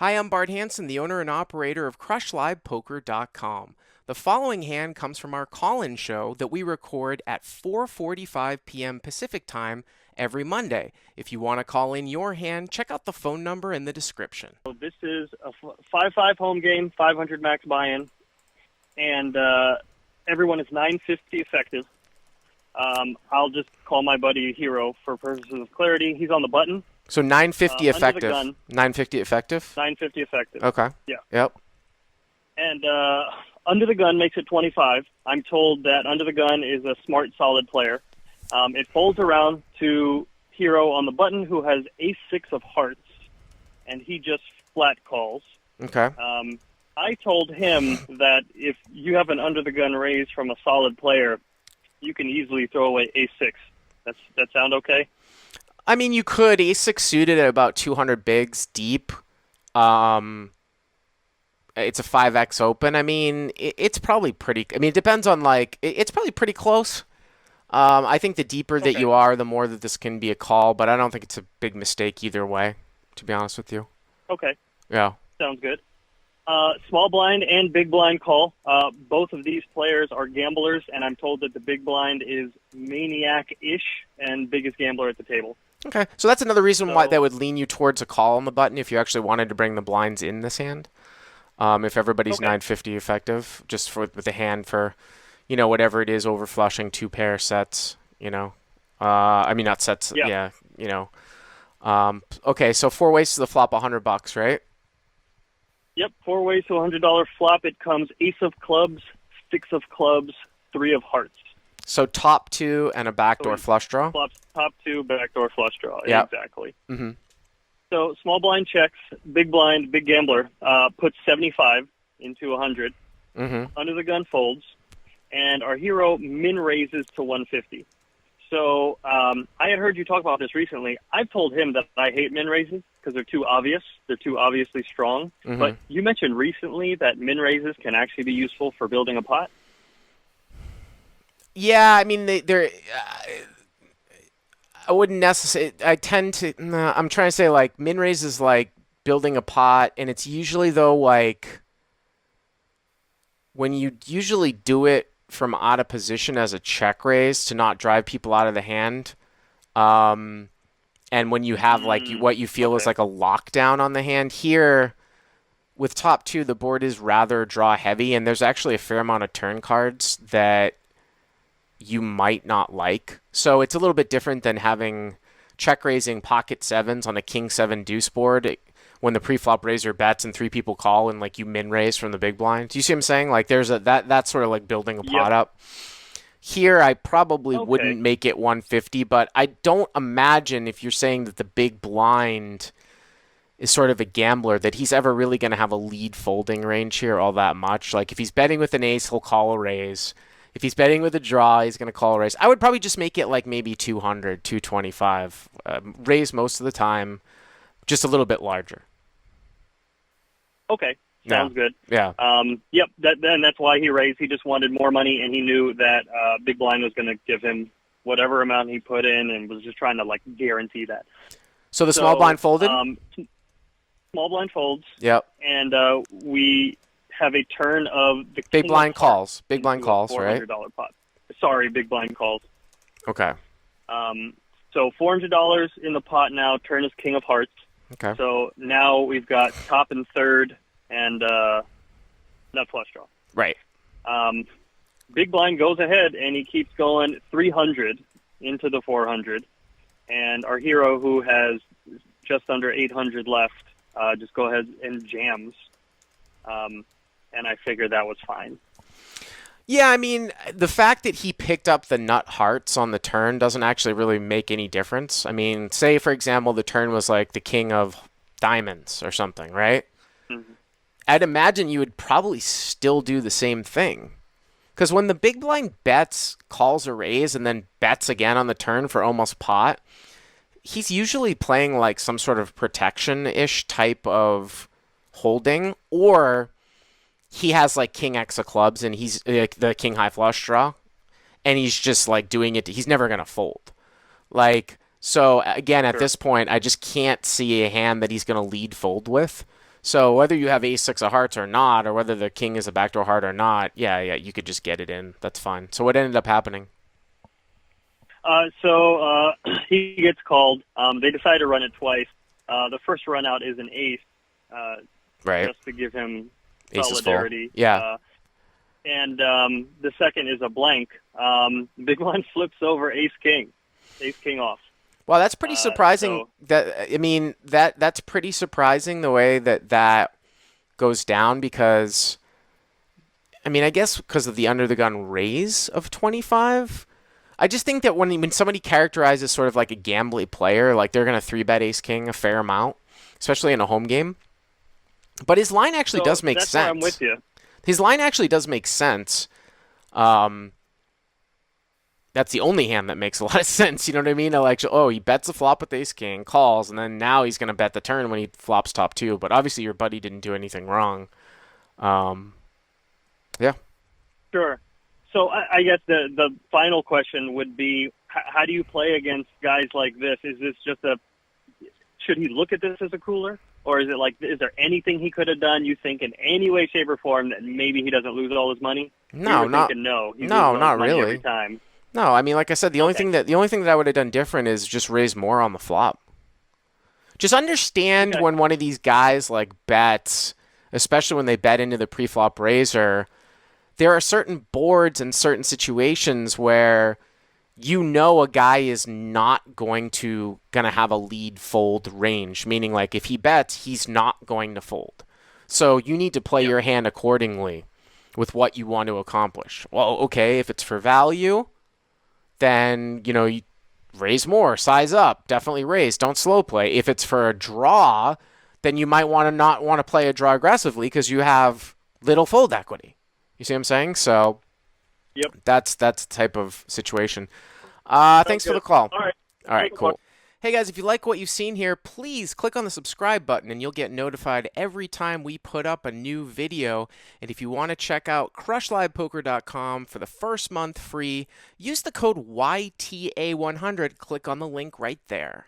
Hi, I'm Bart Hanson, the owner and operator of CrushLivePoker.com. The following hand comes from our call-in show that we record at 4:45 p.m. Pacific Time every Monday. If you want to call in your hand, check out the phone number in the description. So this is a 5-5 home game, 500 max buy-in, and everyone is 950 effective. I'll just call my buddy Hero for purposes of clarity. He's on the button. So 950 Under the effective. gun. 950 effective? 950 effective. Okay. Yeah. Yep. And under the gun makes it 25. I'm told that under the gun is a smart, solid player. It folds around to Hero on the button, who has ace-6 of hearts, and he just flat calls. Okay. I told him that if you have an under-the-gun raise from a solid player, you can easily throw away ace-6. That sound okay? I mean, you could ace-6 suited at about 200 bigs deep. It's a 5x open. I mean, it's probably pretty... I mean, it depends on, it's probably pretty close. I think the deeper that you are, the more that this can be a call, but I don't think it's a big mistake either way, to be honest with you. Okay. Yeah. Sounds good. Small blind and big blind call. Both of these players are gamblers, and I'm told that the big blind is maniac-ish and biggest gambler at the table. Okay, so that's another reason why that would lean you towards a call on the button if you actually wanted to bring the blinds in this hand. If everybody's 950 effective, just with the hand for, whatever it is, overflushing 2-pair sets, I mean, not sets, yeah okay, so 4 ways to the flop, $100, right? Yep, 4 ways to $100 flop. It comes ace of clubs, 6 of clubs, 3 of hearts. So top 2 and a backdoor flush draw? Flops top 2, backdoor flush draw. Yep. Exactly. Mm-hmm. So small blind checks, big blind, big gambler, puts 75 into 100. Mm-hmm. Under the gun folds, and our hero min raises to 150. So I had heard you talk about this recently. I've told him that I hate min raises because they're too obvious. They're too obviously strong. Mm-hmm. But you mentioned recently that min raises can actually be useful for building a pot. Yeah, I mean, they're I wouldn't necessarily. I tend to. I'm trying to say min raise is like building a pot, and it's usually though when you usually do it from out of position as a check raise to not drive people out of the hand, and when you have what you feel is like a lockdown on the hand here. With top 2, the board is rather draw heavy, and there's actually a fair amount of turn cards that you might not like. So it's a little bit different than having check raising pocket 7s on a king 7 deuce board when the pre-flop raiser bets and 3 people call and you min raise from the big blind. Do you see what I'm saying? There's that's sort of building a pot up. Here I probably wouldn't make it 150, but I don't imagine, if you're saying that the big blind is sort of a gambler, that he's ever really going to have a lead folding range here all that much. If he's betting with an ace, he'll call a raise. If he's betting with a draw, he's going to call a raise. I would probably just make it maybe 200, 225. Raise most of the time, just a little bit larger. Okay, sounds good. Yeah. Yep, then that's why he raised. He just wanted more money, and he knew that Big Blind was going to give him whatever amount he put in and was just trying to, guarantee that. So the small blind folded? Small blind folds. Yep. And we have a turn of the big king blind of calls. Big blind calls, $400 right? pot. Sorry, big blind calls. Okay. So $400 in the pot now. Turn is king of hearts. Okay. So now we've got top and third and nut flush draw. Right. Big blind goes ahead and he keeps going 300 into the 400. And our hero, who has just under 800 left, just go ahead and jams. And I figured that was fine. Yeah, I mean, the fact that he picked up the nut hearts on the turn doesn't actually really make any difference. I mean, say, for example, the turn was the king of diamonds or something, right? Mm-hmm. I'd imagine you would probably still do the same thing. Because when the big blind bets, calls a raise, and then bets again on the turn for almost pot, he's usually playing some sort of protection-ish type of holding, or he has king X of clubs and he's the king high flush draw, and he's just doing it. He's never gonna fold. So again, at this point, I just can't see a hand that he's gonna lead fold with. So whether you have ace six of hearts or not, or whether the king is a backdoor heart or not, yeah, you could just get it in. That's fine. So what ended up happening? He gets called. They decide to run it twice. The first run out is an ace, uh, Right. just to give him Ace is full. solidarity. Yeah. And the second is a blank. Big blind flips over ace king off. Well, that's pretty surprising. So That I mean that's pretty surprising the way that goes down because I mean I guess because of the under the gun raise of 25. I just think that when somebody characterizes sort of like a gambly player, like they're gonna three bet ace king a fair amount, especially in a home game. But his line actually does make that's sense. where I'm with you. His line actually does make sense. Um, that's the only hand that makes a lot of sense. You know what I mean? Like, oh, he bets a flop with ace king, calls, and then now he's going to bet the turn when he flops top two. But obviously, your buddy didn't do anything wrong. Um, yeah. Sure. So I guess the final question would be, how do you play against guys like this? Is this just should he look at this as a cooler? Or is it like, is there anything he could have done, you think, in any way, shape, or form that maybe he doesn't lose all his money? No, not thinking, no, he loses no, all his not money really. every time. No, I mean, like I said, the only Okay. thing that I would have done different is just raise more on the flop. Just understand Okay. when one of these guys like bets, especially when they bet into the pre-flop raiser, there are certain boards and certain situations where you know a guy is not gonna have a lead fold range, meaning like if he bets, he's not going to fold. So you need to play Yep. your hand accordingly with what you want to accomplish. Well, okay, if it's for value, then you raise more, size up, definitely raise, don't slow play. If it's for a draw, then you might want to not want to play a draw aggressively because you have little fold equity. You see what I'm saying? So Yep. that's the type of situation. Sounds Thanks for the good. call. All right. All right, cool. Hey guys, if you like what you've seen here, please click on the subscribe button and you'll get notified every time we put up a new video. And if you want to check out crushlivepoker.com for the first month free, use the code YTA100. Click on the link right there.